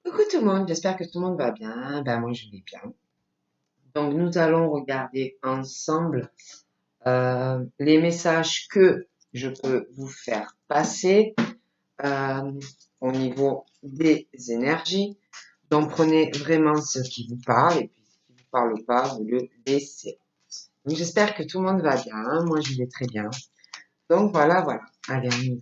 Coucou tout le monde, j'espère que tout le monde va bien. Ben moi je vais bien. Donc nous allons regarder ensemble les messages que je peux vous faire passer euh, au niveau des énergies. Donc prenez vraiment ce qui vous parle et puis ce qui vous parle pas, vous le laissez. Donc j'espère que tout le monde va bien. Moi je vais très bien. Donc voilà. Allez, on y va.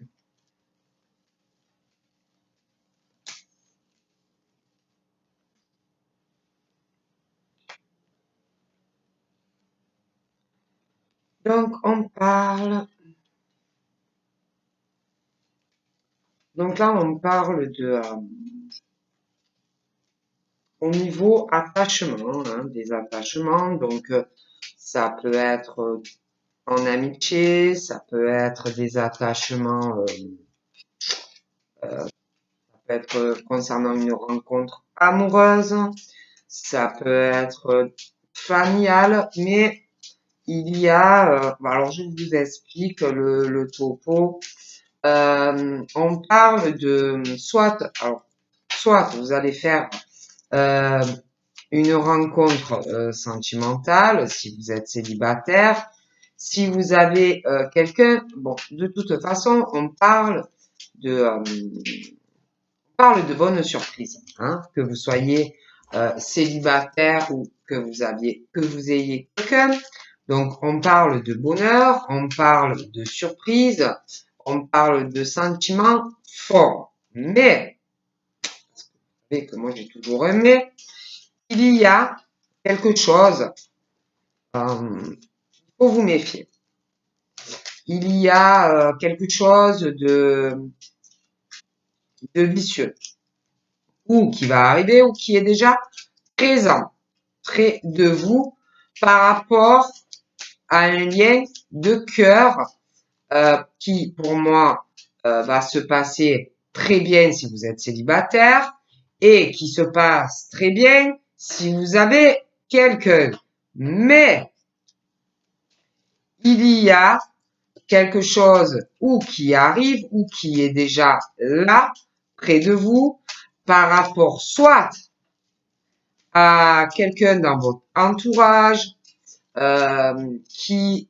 Donc on parle. Donc là on parle de au niveau attachement, hein, des attachements, donc ça peut être en amitié, ça peut être des attachements, ça peut être concernant une rencontre amoureuse, ça peut être familial, mais il y a, alors je vous explique le topo. On parle de soit vous allez faire euh, une rencontre sentimentale, si vous êtes célibataire, si vous avez quelqu'un, bon, de toute façon, on parle de bonnes surprises, hein, que vous soyez célibataire ou que vous ayez quelqu'un. Donc, on parle de bonheur, on parle de surprise, on parle de sentiments forts. Mais, vous savez que moi j'ai toujours aimé, il y a quelque chose, faut vous méfier. Il y a quelque chose de vicieux, ou qui va arriver, ou qui est déjà présent près de vous par rapport à un lien de cœur qui, pour moi, va se passer très bien si vous êtes célibataire et qui se passe très bien si vous avez quelqu'un. Mais il y a quelque chose ou qui arrive ou qui est déjà là, près de vous, par rapport soit à quelqu'un dans votre entourage,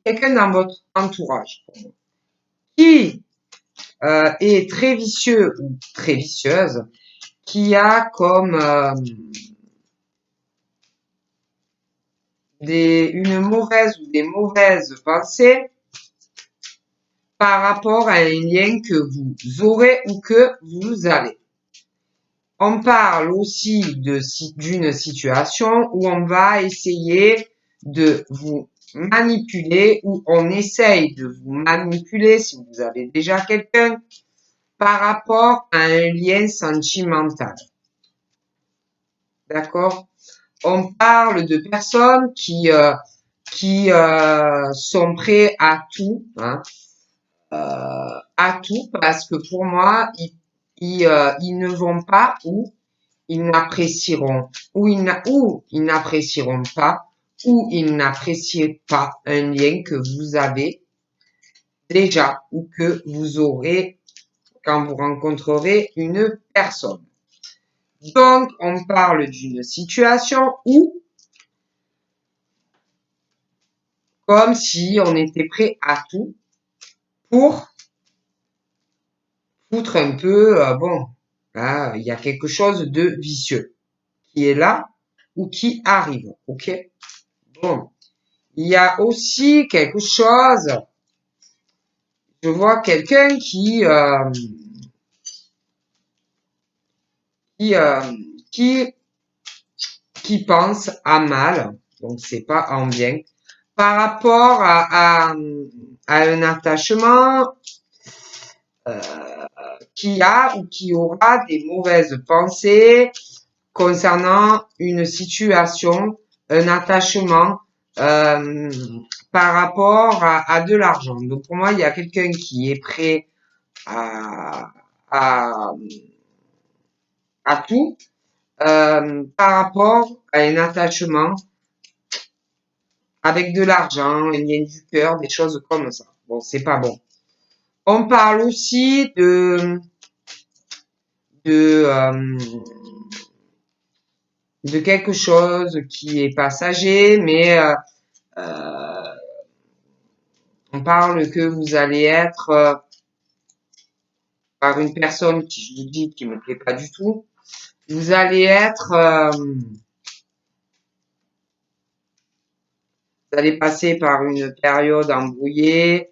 quelqu'un dans votre entourage qui est très vicieux ou très vicieuse, qui a comme une mauvaise ou des mauvaises pensées par rapport à un lien que vous aurez ou que vous avez. On parle aussi d'une situation où on va essayer de vous manipuler, ou on essaye de vous manipuler si vous avez déjà quelqu'un par rapport à un lien sentimental. D'accord? On parle de personnes qui sont prêts à tout, hein, à tout, parce que pour moi, ils ne vont pas ou ils n'apprécieront ou ils n'apprécieront pas ou ils n'apprécient pas un lien que vous avez déjà ou que vous aurez quand vous rencontrerez une personne. Donc, on parle d'une situation où, comme si on était prêt à tout pour foutre un peu, bon, là, il y a quelque chose de vicieux qui est là ou qui arrive, ok? Bon, il y a aussi quelque chose, je vois quelqu'un qui, euh, qui, qui pense à mal, donc c'est pas en bien, par rapport à un attachement euh, qui a ou qui aura des mauvaises pensées concernant une situation, un attachement euh, par rapport à de l'argent. Donc pour moi, il y a quelqu'un qui est prêt à, à, à tout par rapport à un attachement avec de l'argent, un lien du cœur, des choses comme ça. Bon, c'est pas bon. On parle aussi de de quelque chose qui est passager, mais on parle que vous allez être par une personne qui, je vous dis, qui me plaît pas du tout. Vous allez être, vous allez passer par une période embrouillée,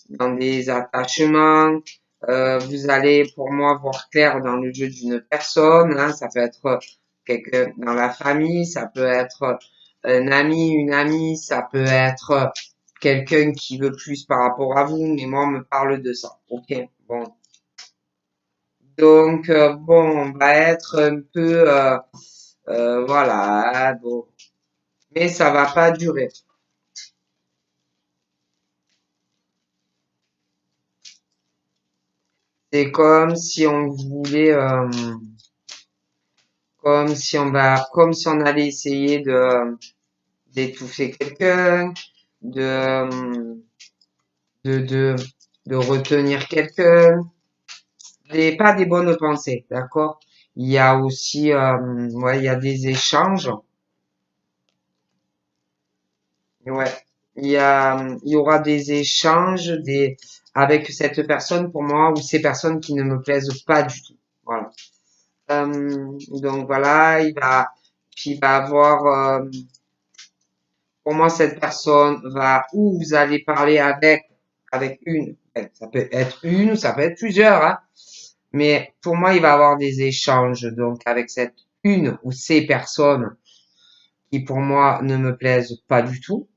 dans des attachements. Vous allez, pour moi, voir clair dans le jeu d'une personne. Hein. Ça peut être quelqu'un dans la famille, ça peut être un ami, une amie, ça peut être quelqu'un qui veut plus par rapport à vous, mais moi, on me parle de ça. Ok, bon. Donc, bon, on va être un peu, voilà, bon. Mais ça va pas durer. C'est comme si on voulait, comme si on allait essayer de d'étouffer quelqu'un, de, de, de, de retenir quelqu'un, pas des bonnes pensées, d'accord? Il y a aussi, ouais, il y a des échanges, ouais, il y aura des échanges avec cette personne pour moi ou ces personnes qui ne me plaisent pas du tout, voilà. Donc voilà, puis il va avoir, pour moi, cette personne va, ou vous allez parler avec une, ça peut être une ou ça peut être plusieurs, hein, mais pour moi, il va avoir des échanges, donc avec cette une ou ces personnes qui pour moi ne me plaisent pas du tout.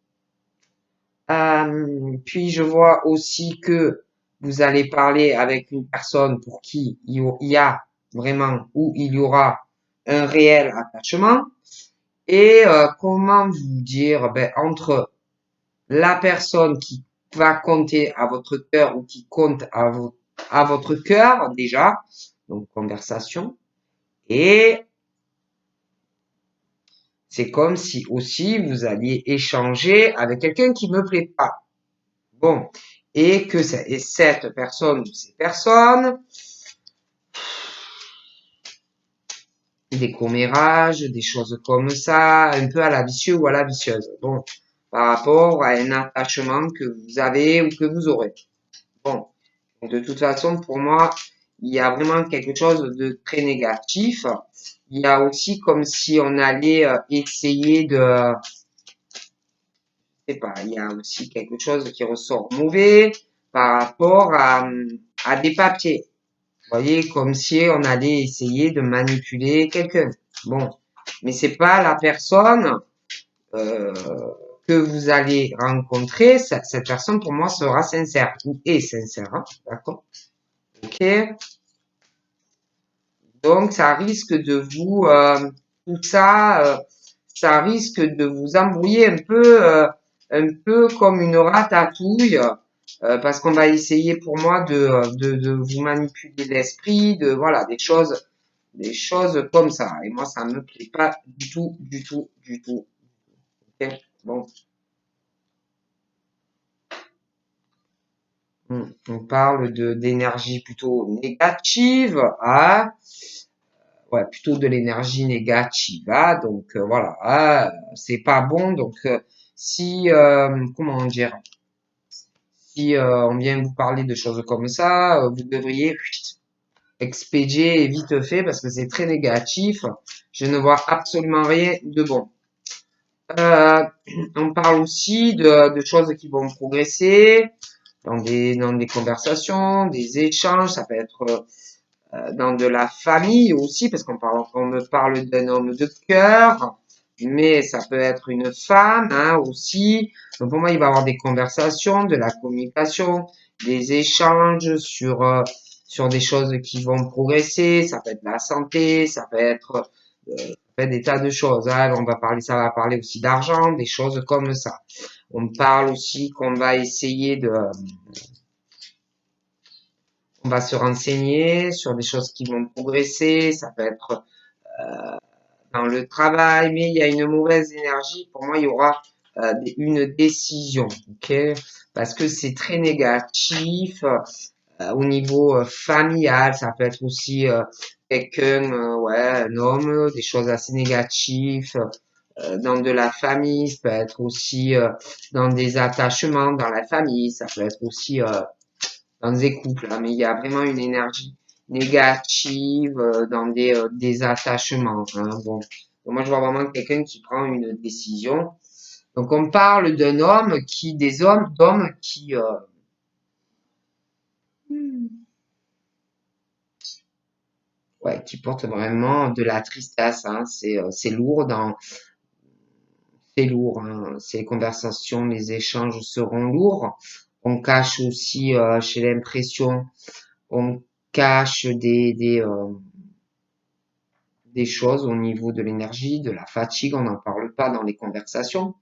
Puis je vois aussi que vous allez parler avec une personne pour qui il y a vraiment, ou il y aura un réel attachement. Et comment vous dire, ben, entre la personne qui va compter à votre cœur ou qui compte à votre cœur déjà, donc conversation, et c'est comme si aussi vous alliez échanger avec quelqu'un qui me plaît pas. Bon, et cette personne ou ces personnes, des commérages, des choses comme ça, un peu à la vicieux ou à la vicieuse. Bon, par rapport à un attachement que vous avez ou que vous aurez. Bon, de toute façon, pour moi, il y a vraiment quelque chose de très négatif. Il y a aussi comme si on allait essayer de, je sais pas, il y a aussi quelque chose qui ressort mauvais par rapport à des papiers. Vous voyez, comme si on allait essayer de manipuler quelqu'un. Bon, mais c'est pas la personne euh, que vous allez rencontrer. Cette personne, pour moi, sera sincère ou est sincère. Hein, d'accord? Ok? Donc, ça risque de vous, tout ça, ça risque de vous embrouiller un peu comme une ratatouille, parce qu'on va essayer pour moi de vous manipuler l'esprit, de voilà, des choses comme ça. Et moi, ça me plaît pas du tout, du tout, du tout. Ok. Bon, on parle d'énergie plutôt négative, hein. Ouais, plutôt de l'énergie négative. Ah, donc voilà, ah, c'est pas bon. Donc si comment dire, si on vient vous parler de choses comme ça, vous devriez expédier et vite fait parce que c'est très négatif. Je ne vois absolument rien de bon. Euh, on parle aussi de choses qui vont progresser dans des conversations, des échanges. Ça peut être dans de la famille aussi, parce on me parle d'un homme de cœur, mais ça peut être une femme hein, aussi. Donc pour moi, il va y avoir des conversations, de la communication, des échanges sur des choses qui vont progresser. Ça peut être la santé, ça peut être des tas de choses. Hein. Ça va parler aussi d'argent, des choses comme ça. On parle aussi qu'on va essayer on va se renseigner sur des choses qui vont progresser, ça peut être dans le travail, mais il y a une mauvaise énergie. Pour moi, il y aura une décision, ok? Parce que c'est très négatif au niveau familial, ça peut être aussi quelqu'un, ouais, un homme, des choses assez négatives, dans de la famille, ça peut être aussi dans des attachements dans la famille, ça peut être aussi dans des couples, hein, mais il y a vraiment une énergie négative dans des attachements. Hein, bon. Donc, moi, je vois vraiment quelqu'un qui prend une décision. Donc, on parle d'un homme d'hommes qui, ouais, qui portent vraiment de la tristesse. Hein, c'est lourd c'est lourd. Hein, ces conversations, les échanges seront lourds. On cache aussi, j'ai l'impression, on cache des choses au niveau de l'énergie, de la fatigue, on n'en parle pas dans les conversations,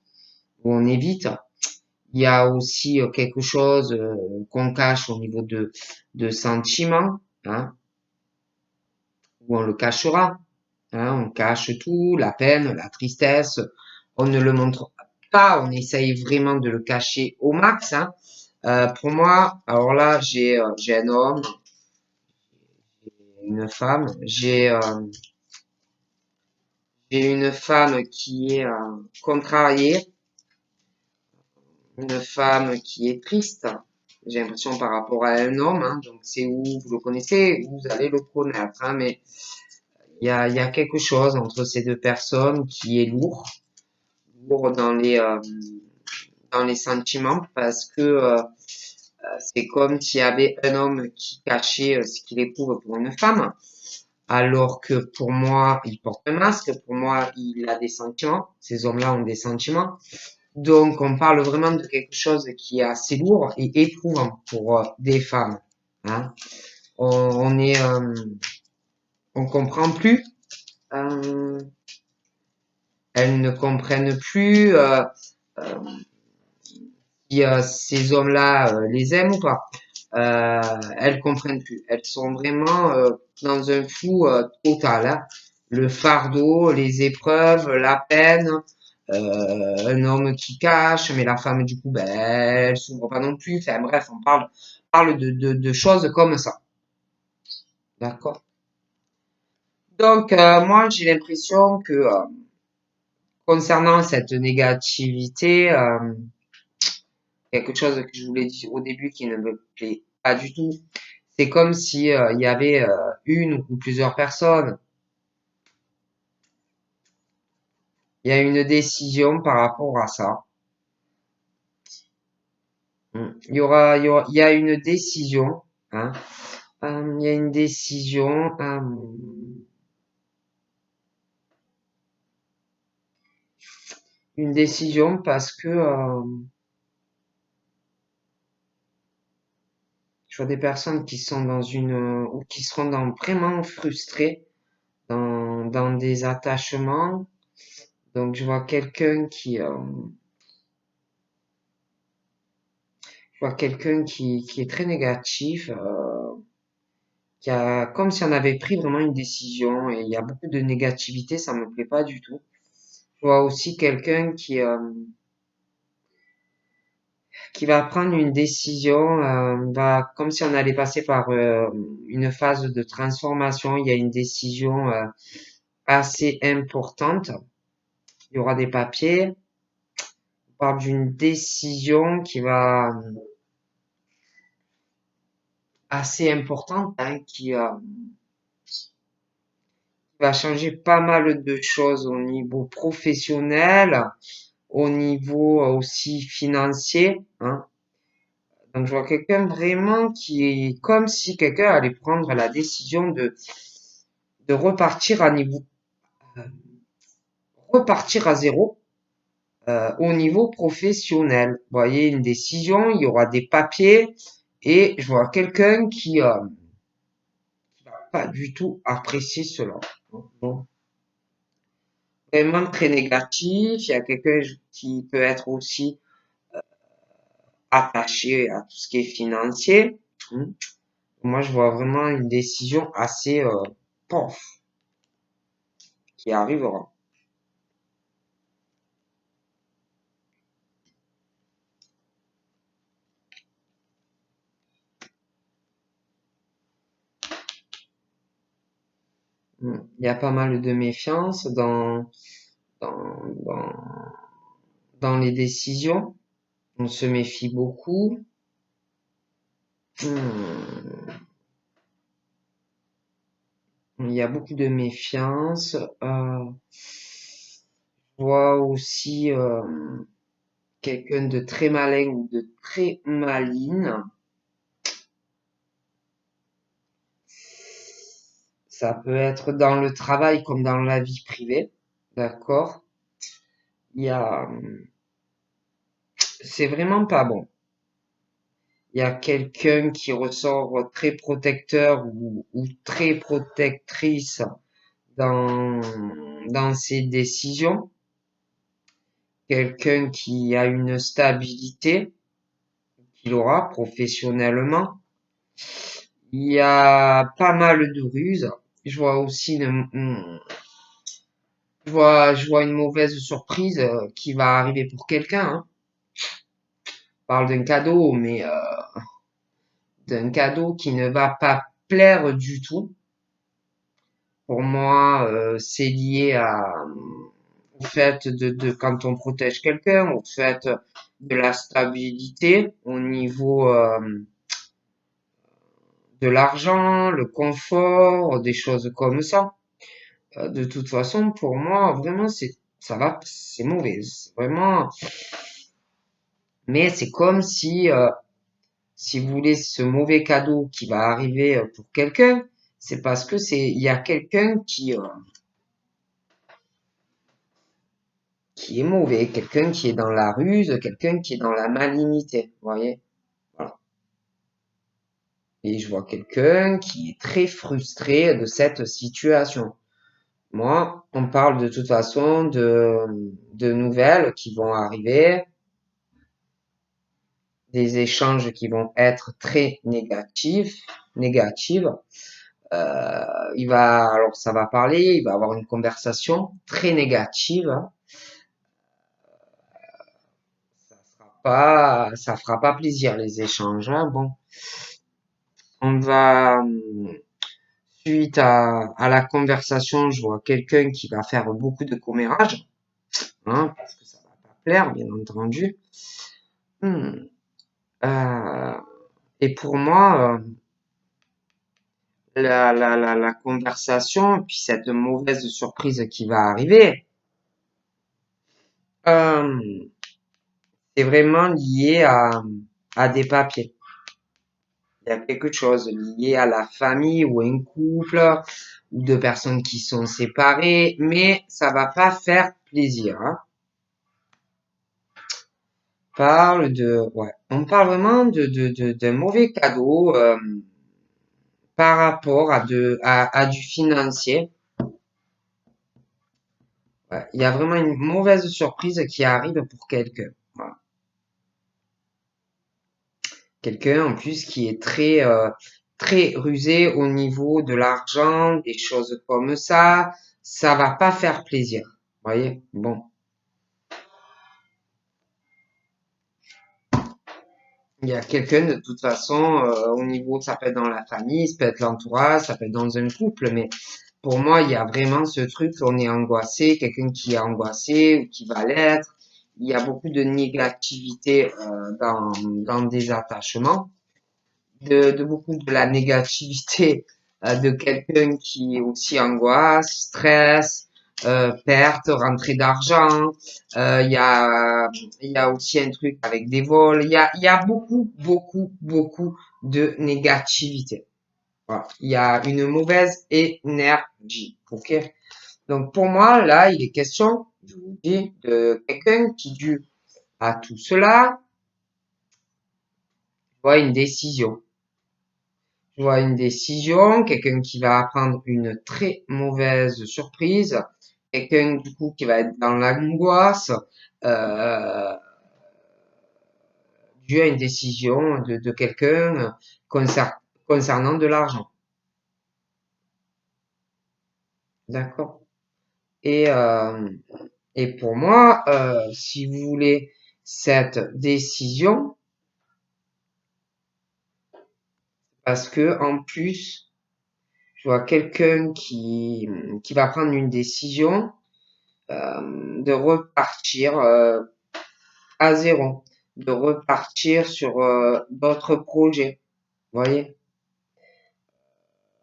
où on évite. Il y a aussi quelque chose qu'on cache au niveau de sentiments, hein, où on le cachera. Hein, on cache tout, la peine, la tristesse, on ne le montre pas, on essaye vraiment de le cacher au max. Hein. Pour moi, alors là, j'ai un homme, une femme, j'ai une femme qui est contrariée, une femme qui est triste. J'ai l'impression par rapport à un homme, hein, donc c'est où vous le connaissez, vous allez le connaître, hein, mais il y a quelque chose entre ces deux personnes qui est lourd dans les sentiments, parce que c'est comme s'il y avait un homme qui cachait ce qu'il éprouve pour une femme, alors que pour moi, il porte un masque, pour moi, il a des sentiments, ces hommes-là ont des sentiments. Donc, on parle vraiment de quelque chose qui est assez lourd et éprouvant pour des femmes. Hein. On est, on comprend plus. Euh, elles ne comprennent plus euh, si ces hommes-là les aiment ou pas. Elles comprennent plus. Elles sont vraiment dans un flou total. Hein. Le fardeau, les épreuves, la peine, un homme qui cache, mais la femme du coup, ben, elle s'ouvre pas non plus. Enfin bref, parle de choses comme ça. D'accord. Donc moi j'ai l'impression que concernant cette négativité, quelque chose que je voulais dire au début qui ne me plaît pas du tout, c'est comme si il y avait une ou plusieurs personnes. Il y a une décision par rapport à ça. Il y a hein. Il y a une décision parce que je vois des personnes qui sont dans ou qui seront vraiment frustrées dans des attachements. Donc je vois quelqu'un qui est très négatif, qui a comme si on avait pris vraiment une décision et il y a beaucoup de négativité, ça me plaît pas du tout. Je vois aussi quelqu'un qui va prendre une décision, va comme si on allait passer par une phase de transformation. Il y a une décision assez importante. Il y aura des papiers. On parle d'une décision qui va assez importante, hein, qui va changer pas mal de choses au niveau professionnel, au niveau aussi financier. Hein. Donc je vois quelqu'un vraiment qui est comme si quelqu'un allait prendre la décision de repartir à niveau, euh, repartir à zéro au niveau professionnel. Vous voyez, une décision, il y aura des papiers et je vois quelqu'un qui va pas du tout apprécier cela. Bon, vraiment très négatif. Il y a quelqu'un qui peut être aussi attaché à tout ce qui est financier. Moi, je vois vraiment une décision assez pof qui arrivera. Il y a pas mal de méfiance dans, dans, dans les décisions. On se méfie beaucoup. Hmm, il y a beaucoup de méfiance. Je vois aussi quelqu'un de très malin ou de très maligne. Ça peut être dans le travail comme dans la vie privée. D'accord? Il y a, c'est vraiment pas bon. Il y a quelqu'un qui ressort très protecteur ou très protectrice dans, dans ses décisions. Quelqu'un qui a une stabilité qu'il aura professionnellement. Il y a pas mal de ruses. Je vois aussi je vois une mauvaise surprise qui va arriver pour quelqu'un, hein. Je parle d'un cadeau, mais d'un cadeau qui ne va pas plaire du tout. Pour moi, c'est lié au fait de quand on protège quelqu'un, au fait de la stabilité au niveau de l'argent, le confort, des choses comme ça. De toute façon, pour moi, vraiment, c'est mauvais. C'est vraiment, mais c'est comme si vous voulez ce mauvais cadeau qui va arriver pour quelqu'un, c'est parce que il y a quelqu'un qui est mauvais, quelqu'un qui est dans la ruse, quelqu'un qui est dans la malignité, vous voyez? Voilà. Et je vois quelqu'un qui est très frustré de cette situation. Moi, on parle de toute façon de nouvelles qui vont arriver, des échanges qui vont être très négatives. Alors ça va parler, il va avoir une conversation très négative. Ça fera pas plaisir les échanges, hein. Bon, on va, suite à la conversation, je vois quelqu'un qui va faire beaucoup de commérage, hein, parce que ça va pas plaire, bien entendu. Hmm. Euh, et pour moi, la conversation, puis cette mauvaise surprise qui va arriver, euh, c'est vraiment lié à des papiers. Il y a quelque chose lié à la famille ou un couple ou deux personnes qui sont séparées, mais ça va pas faire plaisir, hein. On parle vraiment d'un mauvais cadeau par rapport à du financier. Ouais, il y a vraiment une mauvaise surprise qui arrive pour quelqu'un. Voilà. Quelqu'un en plus qui est très rusé au niveau de l'argent, des choses comme ça va pas faire plaisir. Vous voyez? Bon. Il y a quelqu'un de toute façon, au niveau, ça peut être dans la famille, ça peut être l'entourage, ça peut être dans un couple, mais pour moi, il y a vraiment ce truc, on est angoissé, quelqu'un qui est angoissé ou qui va l'être. Il y a beaucoup de négativité dans des attachements, de beaucoup de la négativité de quelqu'un qui est aussi angoisse, stress, perte, rentrée d'argent. Il y a aussi un truc avec des vols. Il y a beaucoup de négativité. Voilà. Il y a une mauvaise énergie. Ok. Donc pour moi, là, il est question, je vous dis, de quelqu'un qui, dû à tout cela, voit une décision. Je vois une décision, quelqu'un qui va prendre une très mauvaise surprise, quelqu'un du coup qui va être dans l'angoisse, euh, dû à une décision de quelqu'un concernant de l'argent. D'accord? Et, euh, et pour moi, si vous voulez cette décision, parce que en plus, Je vois quelqu'un qui va prendre une décision de repartir à zéro, de repartir sur d'autres projets, vous voyez,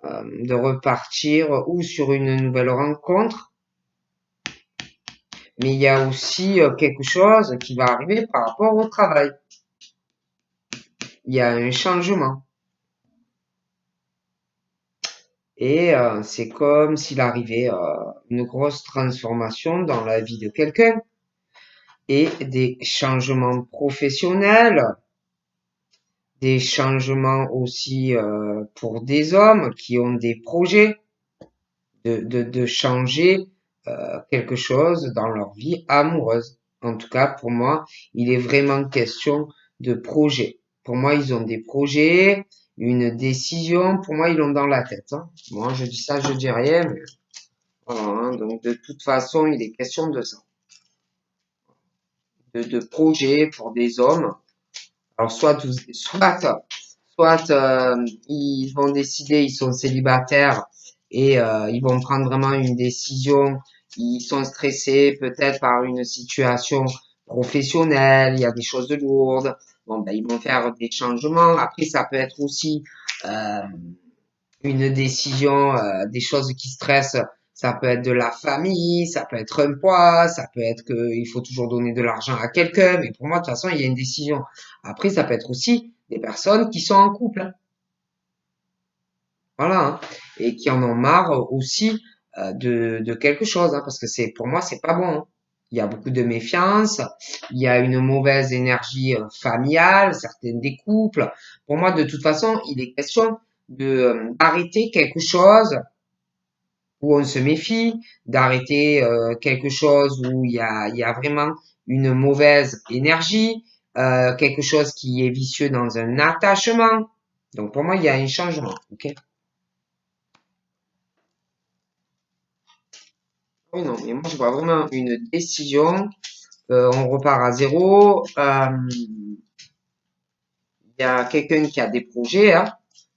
de repartir ou sur une nouvelle rencontre, mais il y a aussi quelque chose qui va arriver par rapport au travail. Il y a un changement. Et c'est comme s'il arrivait une grosse transformation dans la vie de quelqu'un et des changements professionnels, des changements aussi pour des hommes qui ont des projets de changer quelque chose dans leur vie amoureuse. En tout cas, pour moi, il est vraiment question de projet. Pour moi, ils ont des projets, une décision. Pour moi, ils l'ont dans la tête. Hein. Moi, je dis ça, je dis rien. Mais voilà, hein. Donc, de toute façon, il est question de ça. De projet pour des hommes. Alors, soit ils vont décider, ils sont célibataires et ils vont prendre vraiment une décision. Ils sont stressés peut-être par une situation professionnelle, il y a des choses lourdes. Bon, ben, ils vont faire des changements. Après, ça peut être aussi euh, une décision, des choses qui stressent. Ça peut être de la famille, ça peut être un poids, ça peut être qu'il faut toujours donner de l'argent à quelqu'un. Mais pour moi, de toute façon, il y a une décision. Après, ça peut être aussi des personnes qui sont en couple. Hein. Voilà, hein, et qui en ont marre aussi de quelque chose, hein, parce que c'est pour moi c'est pas bon. Hein. Il y a beaucoup de méfiance, il y a une mauvaise énergie familiale, certaines des couples. Pour moi, de toute façon, il est question de d'arrêter quelque chose où on se méfie, d'arrêter quelque chose où il y a vraiment une mauvaise énergie, quelque chose qui est vicieux dans un attachement. Donc pour moi, il y a un changement. Ok. Oui, non, mais moi je vois vraiment une décision. On repart à zéro. Il y a quelqu'un qui a des projets, hein,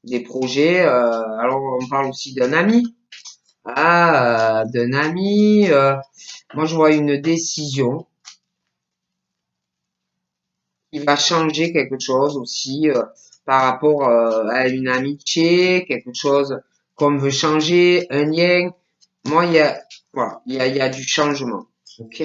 des projets. Alors on parle aussi d'un ami. Ah, d'un ami. Moi je vois une décision qui va changer quelque chose aussi par rapport à une amitié, quelque chose qu'on veut changer, un lien. Moi il y a, voilà, il y a du changement. Ok.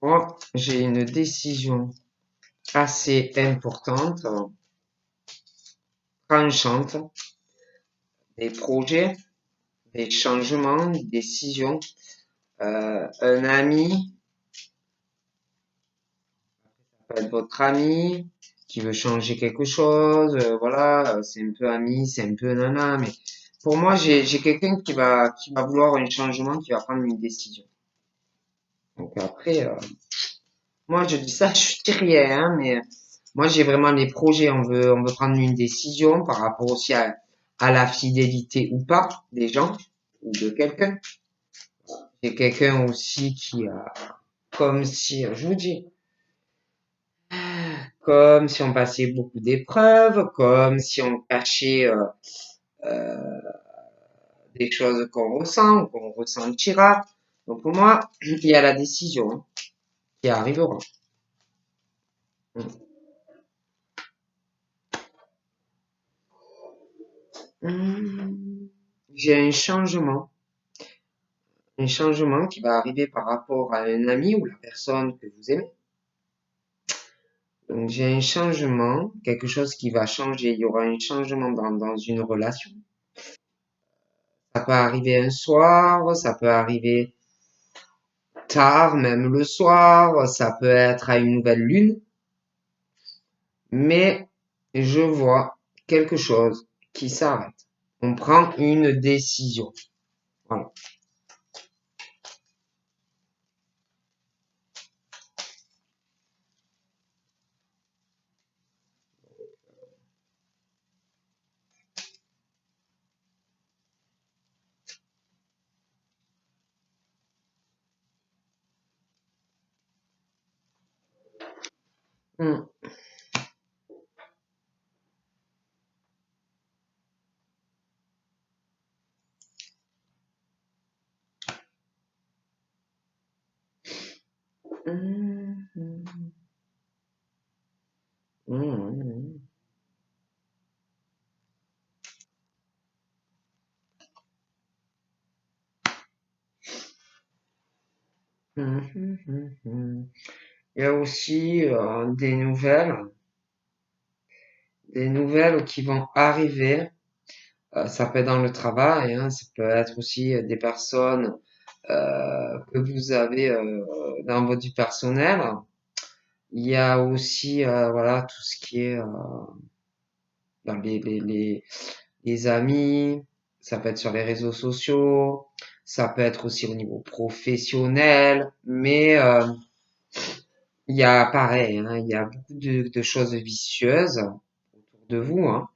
Moi j'ai une décision assez importante, tranchante, des projets, des changements, des décisions. Un ami, ça peut être votre ami qui veut changer quelque chose, voilà, c'est un peu ami, c'est un peu nana, mais pour moi, j'ai quelqu'un qui va vouloir un changement, qui va prendre une décision. Donc après, moi je dis ça, je dis rien, hein, mais moi j'ai vraiment les projets, on veut prendre une décision par rapport aussi à la fidélité ou pas des gens ou de quelqu'un. J'ai quelqu'un aussi qui a, comme si, je vous dis, comme si on passait beaucoup d'épreuves, comme si on cachait euh, des choses qu'on ressent ou qu'on ressentira. Donc pour moi, il y a la décision qui arrivera. Hum, J'ai un changement qui va arriver par rapport à un ami ou la personne que vous aimez. Donc j'ai un changement, quelque chose qui va changer. Il y aura un changement dans une relation. Ça peut arriver un soir, ça peut arriver tard, même le soir, ça peut être à une nouvelle lune, mais je vois quelque chose qui s'arrête. On prend une décision. Voilà. Mm. Mm, mm, mm, mm, mm, mm, mm. Il y a aussi des nouvelles qui vont arriver. Ça peut être dans le travail, hein, ça peut être aussi des personnes que vous avez dans votre vie personnelle. Il y a aussi voilà tout ce qui est dans les amis, ça peut être sur les réseaux sociaux, ça peut être aussi au niveau professionnel, mais il y a pareil, hein, il y a beaucoup de choses vicieuses autour de vous, hein.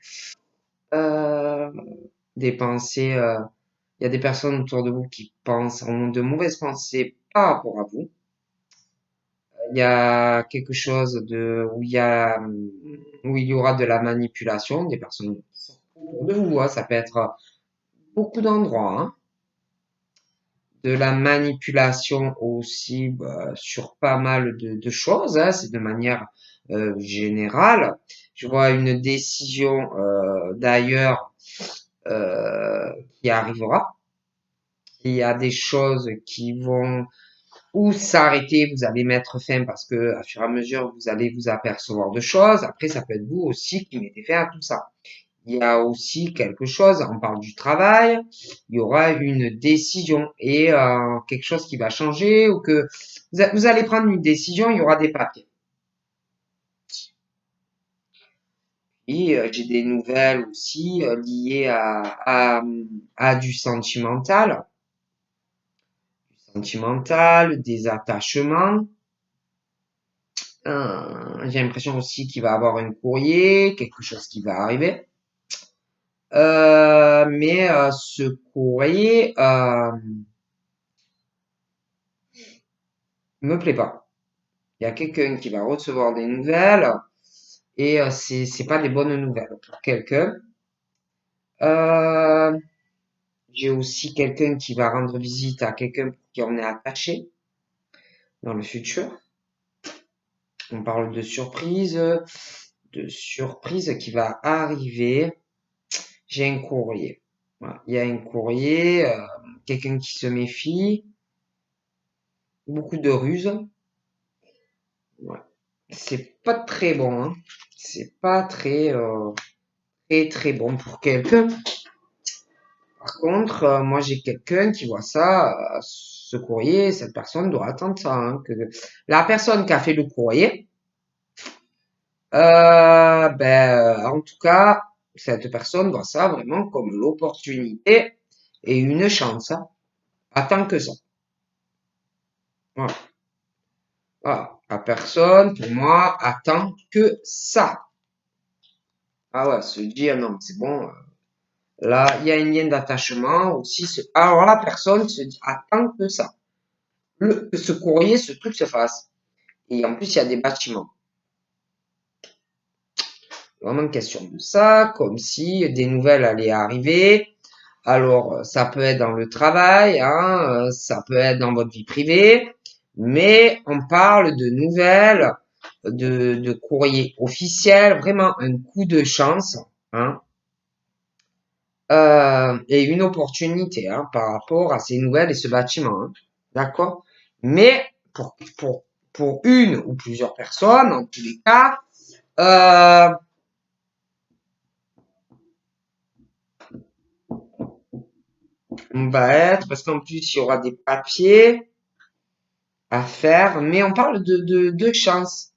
Euh, des pensées, il y a des personnes autour de vous qui pensent, ont de mauvaises pensées par rapport à vous. Il y a quelque chose où il y aura de la manipulation des personnes autour de vous, hein. Ça peut être beaucoup d'endroits, hein. De la manipulation aussi sur pas mal de choses, hein. C'est de manière générale. Je vois une décision d'ailleurs qui arrivera. Il y a des choses qui vont ou s'arrêter, vous allez mettre fin parce que à fur et à mesure vous allez vous apercevoir de choses. Après, ça peut être vous aussi qui mettez fin à tout ça. Il y a aussi quelque chose, on parle du travail, il y aura une décision et quelque chose qui va changer ou que vous allez prendre une décision, il y aura des papiers. Et j'ai des nouvelles aussi liées à du sentimental, des attachements. J'ai l'impression aussi qu'il va avoir un courrier, quelque chose qui va arriver. Mais ce courrier me plaît pas. Il y a quelqu'un qui va recevoir des nouvelles et c'est pas des bonnes nouvelles pour quelqu'un. Euh, j'ai aussi quelqu'un qui va rendre visite à quelqu'un pour qui on est attaché dans le futur. On parle de surprise qui va arriver. J'ai un courrier. Voilà. Il y a un courrier, quelqu'un qui se méfie, beaucoup de ruses. Ouais. C'est pas très bon, hein. C'est pas très bon pour quelqu'un. Par contre, moi j'ai quelqu'un qui voit ça, ce courrier, cette personne doit attendre ça, hein, que la personne qui a fait le courrier, en tout cas, cette personne voit ça vraiment comme l'opportunité et une chance, hein. Attends que ça. Voilà. Voilà. La personne, pour moi, attend que ça. Ah ouais, se dire non, c'est bon. Là, il y a un lien d'attachement aussi. Alors la personne se dit attend que ça. Que ce courrier, ce truc se fasse. Et en plus, il y a des bâtiments. Vraiment une question de ça, comme si des nouvelles allaient arriver. Alors, ça peut être dans le travail, hein, ça peut être dans votre vie privée, mais on parle de nouvelles, de courrier officiel, vraiment un coup de chance, hein, et une opportunité, hein, par rapport à ces nouvelles et ce bâtiment, hein. D'accord? Mais pour une ou plusieurs personnes, en tous les cas, euh, on va être, parce qu'en plus, il y aura des papiers à faire, mais on parle de chance,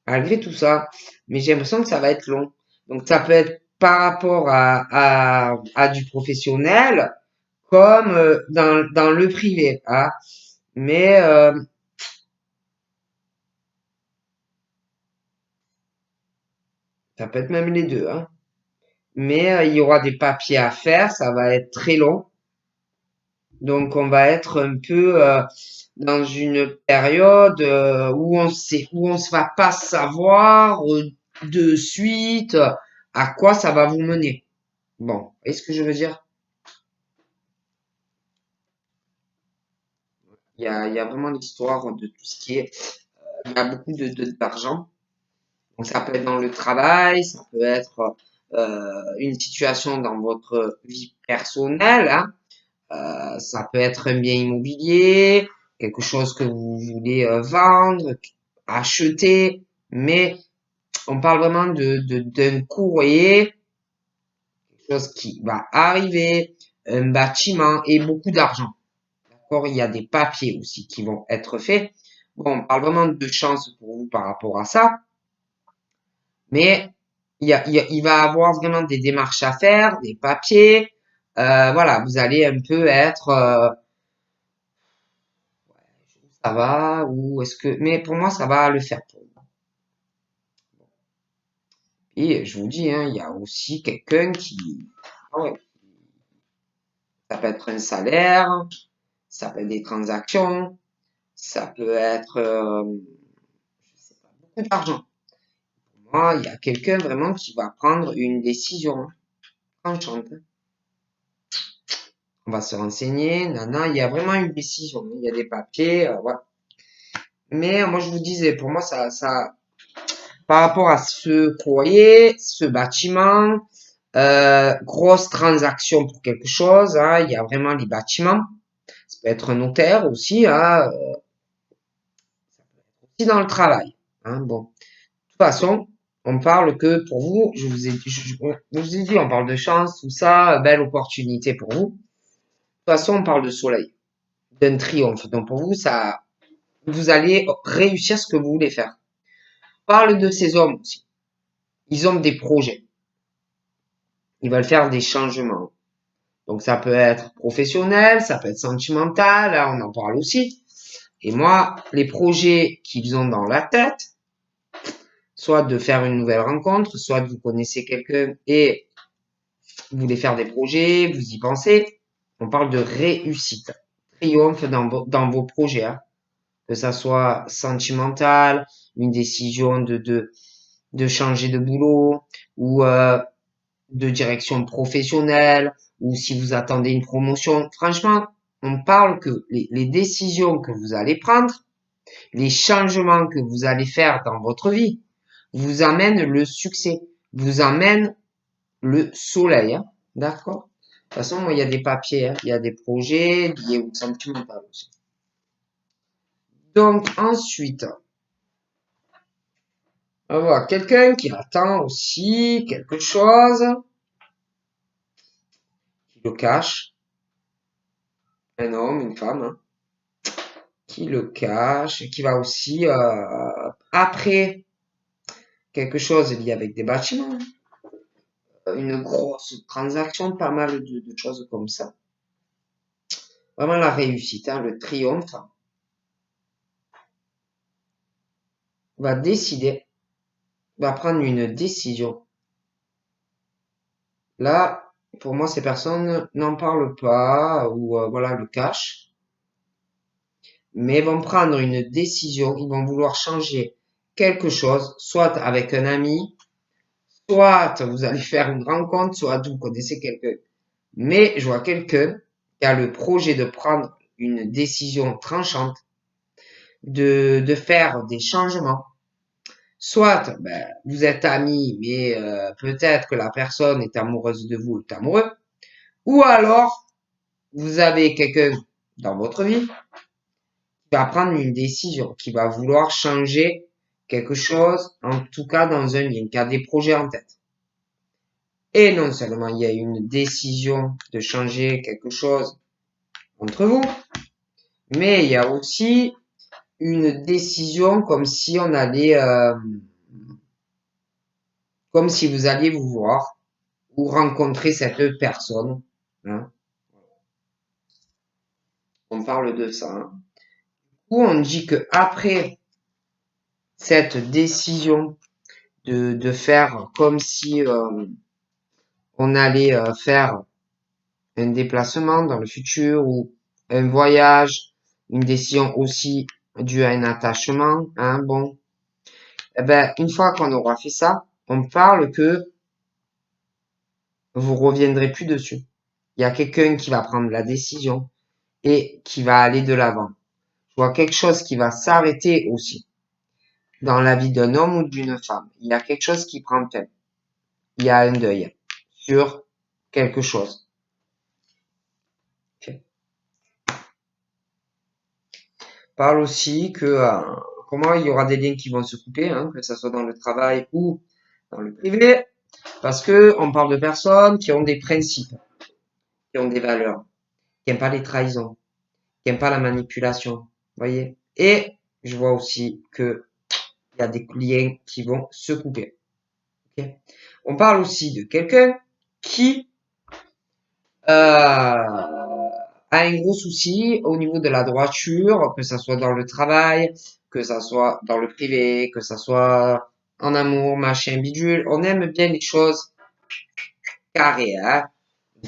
malgré tout ça. Mais j'ai l'impression que ça va être long. Donc, ça peut être par rapport à du professionnel, comme dans le privé, hein. Mais ça peut être même les deux, hein. Mais il y aura des papiers à faire, ça va être très long. Donc, on va être un peu dans une période où on ne va pas savoir de suite à quoi ça va vous mener. Bon, est-ce que je veux dire? Il y a vraiment l'histoire de tout ce qui est, il y a beaucoup d'argent. Donc ça peut être dans le travail, ça peut être une situation dans votre vie personnelle, hein. Ça peut être un bien immobilier, quelque chose que vous voulez vendre, acheter, mais on parle vraiment d'un courrier, quelque chose qui va arriver, un bâtiment et beaucoup d'argent. D'accord? Il y a des papiers aussi qui vont être faits. Bon, on parle vraiment de chance pour vous par rapport à ça, mais il va avoir vraiment des démarches à faire, des papiers. Voilà, vous allez un peu être ça va ou est-ce que mais pour moi ça va le faire pour moi. Et je vous dis hein, il y a aussi quelqu'un qui ah ouais, ça peut être un salaire, ça peut être des transactions, ça peut être je sais pas, beaucoup d'argent. Pour moi, il y a quelqu'un vraiment qui va prendre une décision tranchante. On va se renseigner, nana, il y a vraiment une décision, il y a des papiers, voilà. Mais moi je vous disais, pour moi par rapport à ce courrier, ce bâtiment, grosse transaction pour quelque chose, hein, il y a vraiment les bâtiments. Ça peut être un notaire aussi, hein, aussi dans le travail. Hein, bon. De toute façon, on parle que pour vous, je vous ai dit, on parle de chance, tout ça, belle opportunité pour vous. De toute façon, on parle de soleil, d'un triomphe. Donc pour vous, ça, vous allez réussir ce que vous voulez faire. On parle de ces hommes aussi. Ils ont des projets. Ils veulent faire des changements. Donc ça peut être professionnel, ça peut être sentimental, là on en parle aussi. Et moi, les projets qu'ils ont dans la tête, soit de faire une nouvelle rencontre, soit vous connaissez quelqu'un et vous voulez faire des projets, vous y pensez, on parle de réussite, triomphe dans vos projets, hein. Que ça soit sentimental, une décision de changer de boulot ou de direction professionnelle ou si vous attendez une promotion. Franchement, on parle que les décisions que vous allez prendre, les changements que vous allez faire dans votre vie, vous amènent le succès, vous amènent le soleil. Hein. D'accord? De toute façon, moi, il y a des papiers, hein, il y a des projets liés au sentimental aussi. Donc, ensuite, on va voir quelqu'un qui attend aussi quelque chose, qui le cache, un homme, une femme, hein, qui le cache, qui va aussi, après quelque chose lié avec des bâtiments, une grosse transaction, pas mal de choses comme ça. Vraiment la réussite, hein, le triomphe, va décider, va prendre une décision. Là, pour moi, ces personnes n'en parlent pas ou voilà le cachent, mais vont prendre une décision. Ils vont vouloir changer quelque chose, soit avec un ami, soit vous allez faire une rencontre, soit vous connaissez quelqu'un. Mais je vois quelqu'un qui a le projet de prendre une décision tranchante, de faire des changements. Soit ben, vous êtes amis, mais peut-être que la personne est amoureuse de vous, est amoureux. Ou alors, vous avez quelqu'un dans votre vie qui va prendre une décision, qui va vouloir changer quelque chose, en tout cas dans un lien, qui a des projets en tête. Et non seulement il y a une décision de changer quelque chose entre vous, mais il y a aussi une décision comme si vous alliez vous voir ou rencontrer cette personne. Hein. On parle de ça. Hein. Où on dit que après cette décision de faire comme si on allait faire un déplacement dans le futur ou un voyage une décision aussi due à un attachement, hein, bon. Eh ben, une fois qu'on aura fait ça, on parle que vous reviendrez plus dessus. Il y a quelqu'un qui va prendre la décision et qui va aller de l'avant. Je vois quelque chose qui va s'arrêter aussi dans la vie d'un homme ou d'une femme. Il y a quelque chose qui prend fin. Il y a un deuil sur quelque chose. Okay. Parle aussi que comment il y aura des liens qui vont se couper, hein, que ce soit dans le travail ou dans le privé, parce que on parle de personnes qui ont des principes, qui ont des valeurs, qui n'aiment pas les trahisons, qui n'aiment pas la manipulation, voyez. Et je vois aussi que il y a des liens qui vont se couper. Okay. On parle aussi de quelqu'un qui a un gros souci au niveau de la droiture, que ça soit dans le travail, que ça soit dans le privé, que ça soit en amour, machin, bidule. On aime bien les choses carrées, hein.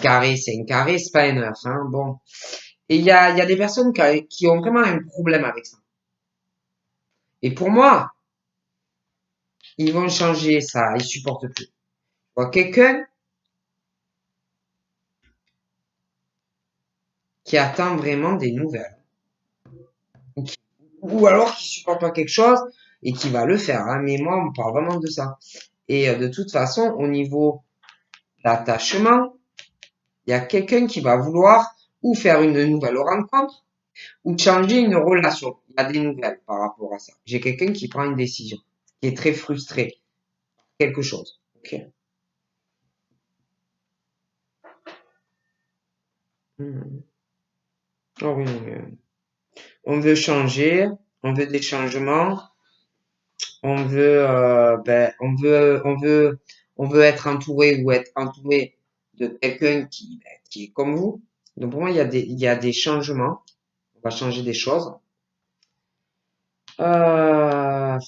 Carré, c'est un carré, c'est pas un œuf, hein. Bon. Et il y a des personnes qui ont vraiment un problème avec ça. Et pour moi, ils vont changer ça, ils supportent plus. Je vois quelqu'un qui attend vraiment des nouvelles. Ou alors qui supporte pas quelque chose et qui va le faire, hein. Mais moi, on parle vraiment de ça. Et de toute façon, au niveau d'attachement, il y a quelqu'un qui va vouloir ou faire une nouvelle rencontre ou changer une relation. Il y a des nouvelles par rapport à ça. J'ai quelqu'un qui prend une décision, qui est très frustré. Quelque chose. Ok. Oh oui, on veut changer, on veut des changements, on veut être entouré ou être entouré de quelqu'un qui est comme vous. Donc pour moi, il y a des changements. On va changer des choses. Euh,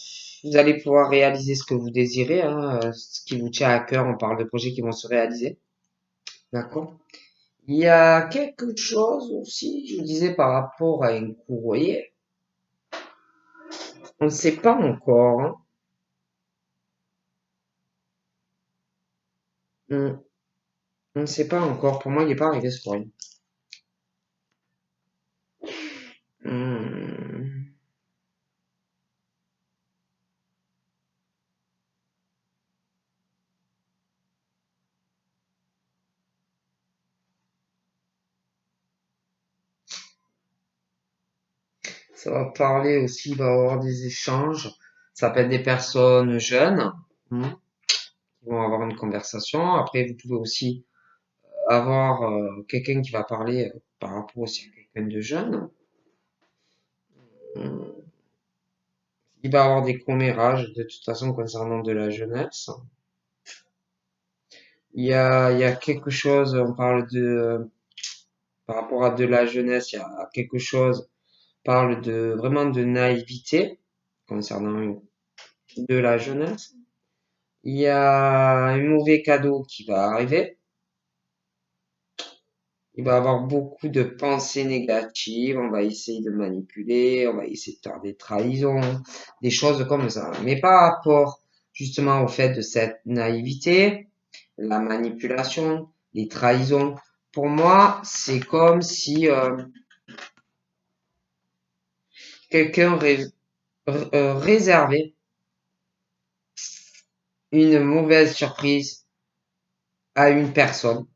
Vous allez pouvoir réaliser ce que vous désirez, hein, ce qui vous tient à cœur. On parle de projets qui vont se réaliser. D'accord? Il y a quelque chose aussi, je vous disais par rapport à un courrier. On ne sait pas encore, hein. On ne sait pas encore. Pour moi, il n'est pas arrivé ce courrier. Hum. Ça va parler aussi, il va y avoir des échanges. Ça peut être des personnes jeunes, qui vont avoir une conversation. Après, vous pouvez aussi avoir quelqu'un qui va parler par rapport aussi à quelqu'un de jeune. Hum. Il va y avoir des commérages de toute façon concernant de la jeunesse. Il y a quelque chose, on parle de, par rapport à de la jeunesse, il y a quelque chose, on parle de vraiment de naïveté concernant de la jeunesse. Il y a un mauvais cadeau qui va arriver. Il va y avoir beaucoup de pensées négatives. On va essayer de manipuler. On va essayer de faire des trahisons, des choses comme ça. Mais par rapport justement au fait de cette naïveté, la manipulation, les trahisons, pour moi, c'est comme si quelqu'un réservait une mauvaise surprise à une personne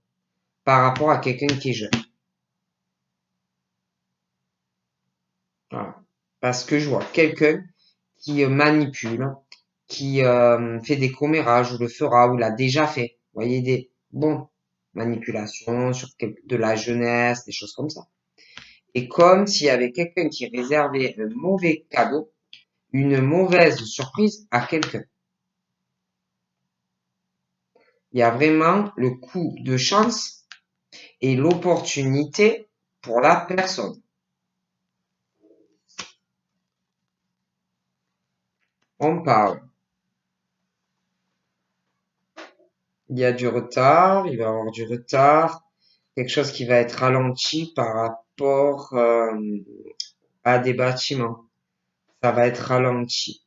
par rapport à quelqu'un qui est jeune. Voilà. Parce que je vois quelqu'un qui manipule, qui fait des commérages, ou le fera, ou l'a déjà fait. Vous voyez, des bons manipulations sur de la jeunesse, des choses comme ça. Et comme s'il y avait quelqu'un qui réservait un mauvais cadeau, une mauvaise surprise à quelqu'un. Il y a vraiment le coup de chance et l'opportunité pour la personne. On parle. Il y a du retard, il va y avoir du retard, quelque chose qui va être ralenti par rapport à des bâtiments. Ça va être ralenti.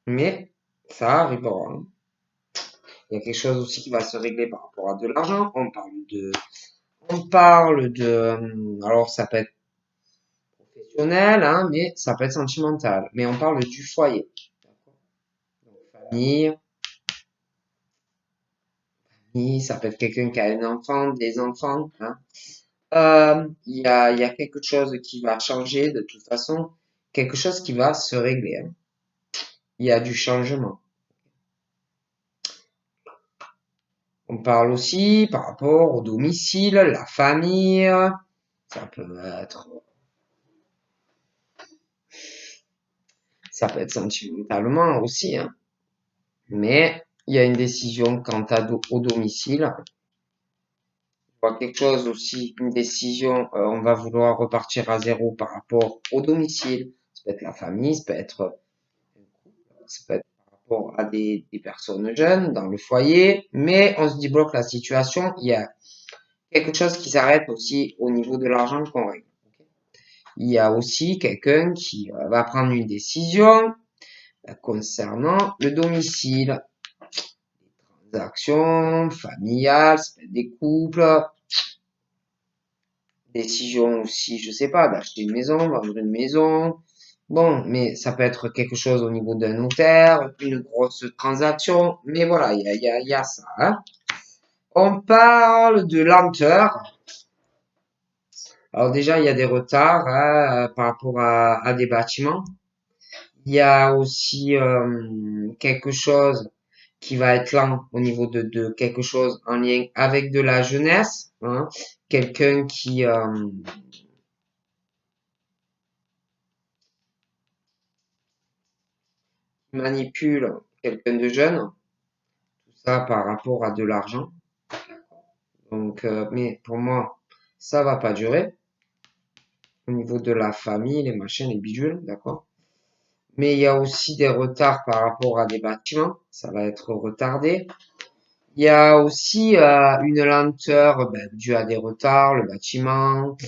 Mais ça arrivera, hein. Il y a quelque chose aussi qui va se régler par rapport à de l'argent. Alors ça peut être professionnel, hein, mais ça peut être sentimental. Mais on parle du foyer. Donc, famille, ça peut être quelqu'un qui a un enfant, des enfants, hein. Il y a quelque chose qui va changer de toute façon, quelque chose qui va se régler, hein. Il y a du changement. On parle aussi par rapport au domicile, la famille. Ça peut être, ça peut être sentimentalement aussi, hein. Mais il y a une décision au domicile. Je vois quelque chose aussi, une décision, on va vouloir repartir à zéro par rapport au domicile. Ça peut être la famille, ça peut être par rapport à des personnes jeunes dans le foyer, mais on se débloque la situation. Il y a quelque chose qui s'arrête aussi au niveau de l'argent qu'on règle. Il y a aussi quelqu'un qui va prendre une décision concernant le domicile, des transactions familiales, ça peut être des couples, décision aussi, je sais pas, d'acheter une maison, vendre une maison. Bon, mais ça peut être quelque chose au niveau d'un notaire, une grosse transaction, mais voilà, il y a ça, hein. On parle de lenteur. Alors déjà, il y a des retards, hein, par rapport à des bâtiments. Il y a aussi quelque chose qui va être lent au niveau de quelque chose en lien avec de la jeunesse, hein. Quelqu'un qui manipule quelqu'un de jeune, tout ça par rapport à de l'argent. Donc, mais pour moi, ça va pas durer. Au niveau de la famille, les machins, les bidules, d'accord? Mais il y a aussi des retards par rapport à des bâtiments. Ça va être retardé. Il y a aussi une lenteur due à des retards, le bâtiment,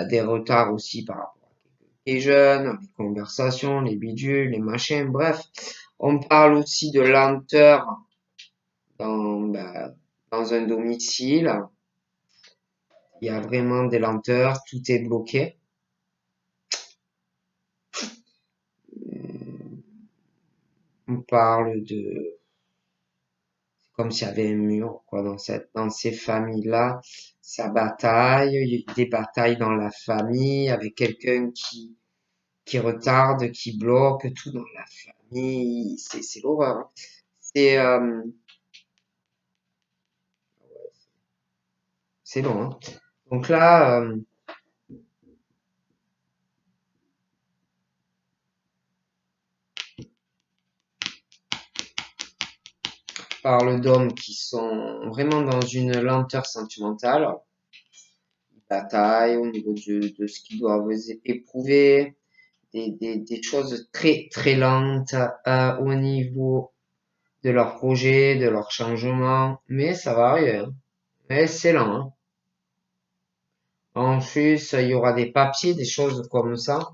des retards aussi par rapport à les jeunes, les conversations, les bidules, les machins, bref. On parle aussi de lenteur dans un domicile. Il y a vraiment des lenteurs, tout est bloqué. On parle de comme s'il y avait un mur, quoi, dans ces familles-là. Ça bataille, il y a des batailles dans la famille avec quelqu'un qui retarde, qui bloque tout dans la famille. C'est l'horreur, hein. C'est, c'est long, hein. Donc là, on parle d'hommes qui sont vraiment dans une lenteur sentimentale. Ils bataillent au niveau de ce qu'ils doivent éprouver. Des choses très très lentes au niveau de leur projet, de leur changement, mais ça va arriver, hein. Mais c'est lent, hein. En plus, il y aura des papiers, des choses comme ça.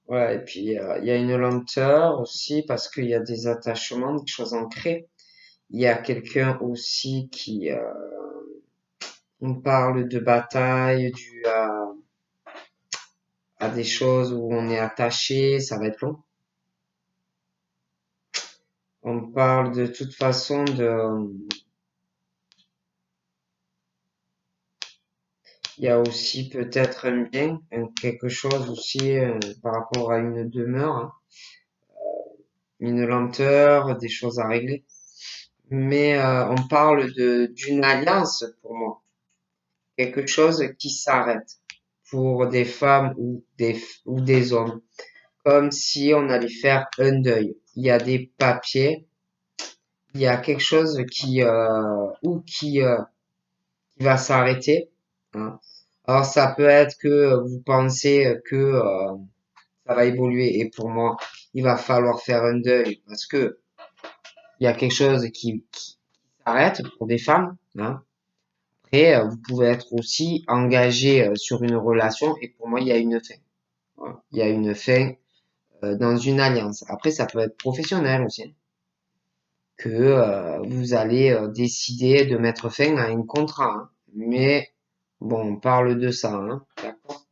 Ouais, et puis il y a une lenteur aussi parce qu'il y a des attachements, des choses ancrées. Il y a quelqu'un aussi on parle de bataille, dû à des choses où on est attaché, ça va être long. On parle de toute façon il y a aussi peut-être un bien, quelque chose aussi par rapport à une demeure, hein, une lenteur, des choses à régler. Mais on parle d'une alliance pour moi, quelque chose qui s'arrête pour des femmes ou des hommes, comme si on allait faire un deuil. Il y a des papiers, il y a quelque chose qui va s'arrêter, hein. Alors ça peut être que vous pensez que ça va évoluer et pour moi, il va falloir faire un deuil parce que il y a quelque chose qui s'arrête pour des femmes, hein. Après, vous pouvez être aussi engagé sur une relation et pour moi, il y a une fin. Voilà. Il y a une fin dans une alliance. Après, ça peut être professionnel aussi, hein, que vous allez décider de mettre fin à un contrat, hein. Mais bon, on parle de ça, hein. D'accord.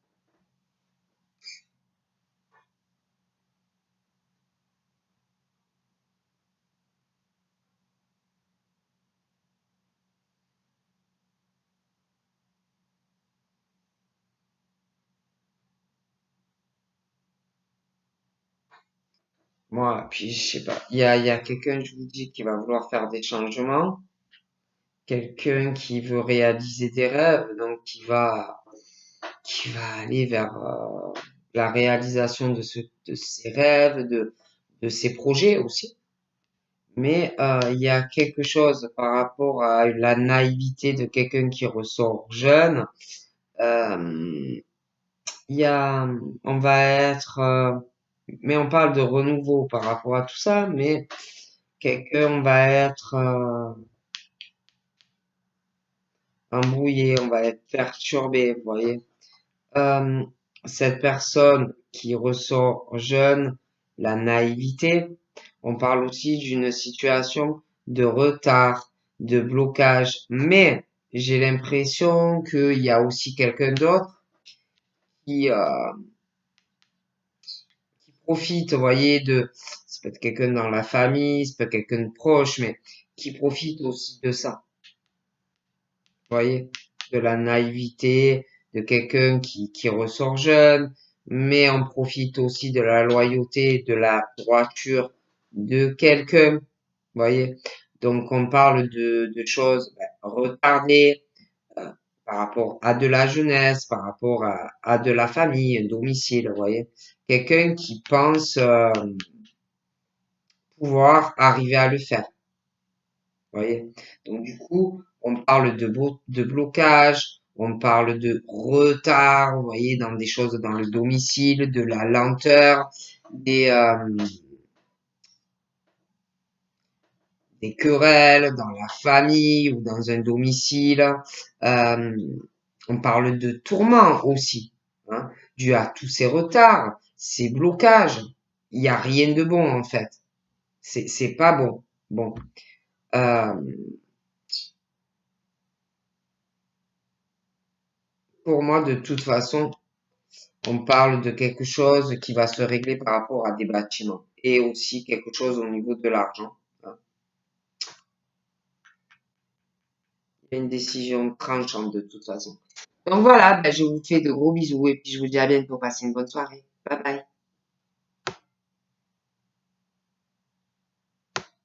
Moi, puis je sais pas, il y a quelqu'un, je vous dis, qui va vouloir faire des changements, quelqu'un qui veut réaliser des rêves, donc qui va aller vers la réalisation de ses rêves, de ses projets aussi. Mais il y a quelque chose par rapport à la naïveté de quelqu'un qui ressort jeune. Euh, il y a, on va être, mais on parle de renouveau par rapport à tout ça, mais quelqu'un va être embrouillé, on va être perturbé, vous voyez. Euh, cette personne qui ressort jeune, la naïveté, on parle aussi d'une situation de retard, de blocage, mais j'ai l'impression qu'il y a aussi quelqu'un d'autre qui, qui profite, vous voyez, ça peut être quelqu'un dans la famille, ça peut être quelqu'un de proche, mais qui profite aussi de ça, vous voyez, de la naïveté, de quelqu'un qui ressort jeune, mais on profite aussi de la loyauté, de la droiture de quelqu'un, vous voyez. Donc on parle de choses retardées euh, par rapport à de la jeunesse, par rapport à de la famille, un domicile, vous voyez. Quelqu'un qui pense pouvoir arriver à le faire. Vous voyez? Donc du coup, on parle de blocage, on parle de retard, vous voyez, dans des choses dans le domicile, de la lenteur, des, euh, des querelles dans la famille ou dans un domicile. Euh, on parle de tourments aussi, hein, dû à tous ces retards, ces blocages. Il n'y a rien de bon en fait. C'est pas bon. Bon. Euh, pour moi, de toute façon, on parle de quelque chose qui va se régler par rapport à des bâtiments et aussi quelque chose au niveau de l'argent, hein. Il y a une décision tranchante de toute façon. Donc voilà, ben, je vous fais de gros bisous et puis je vous dis à bientôt pour passer une bonne soirée. Bye bye.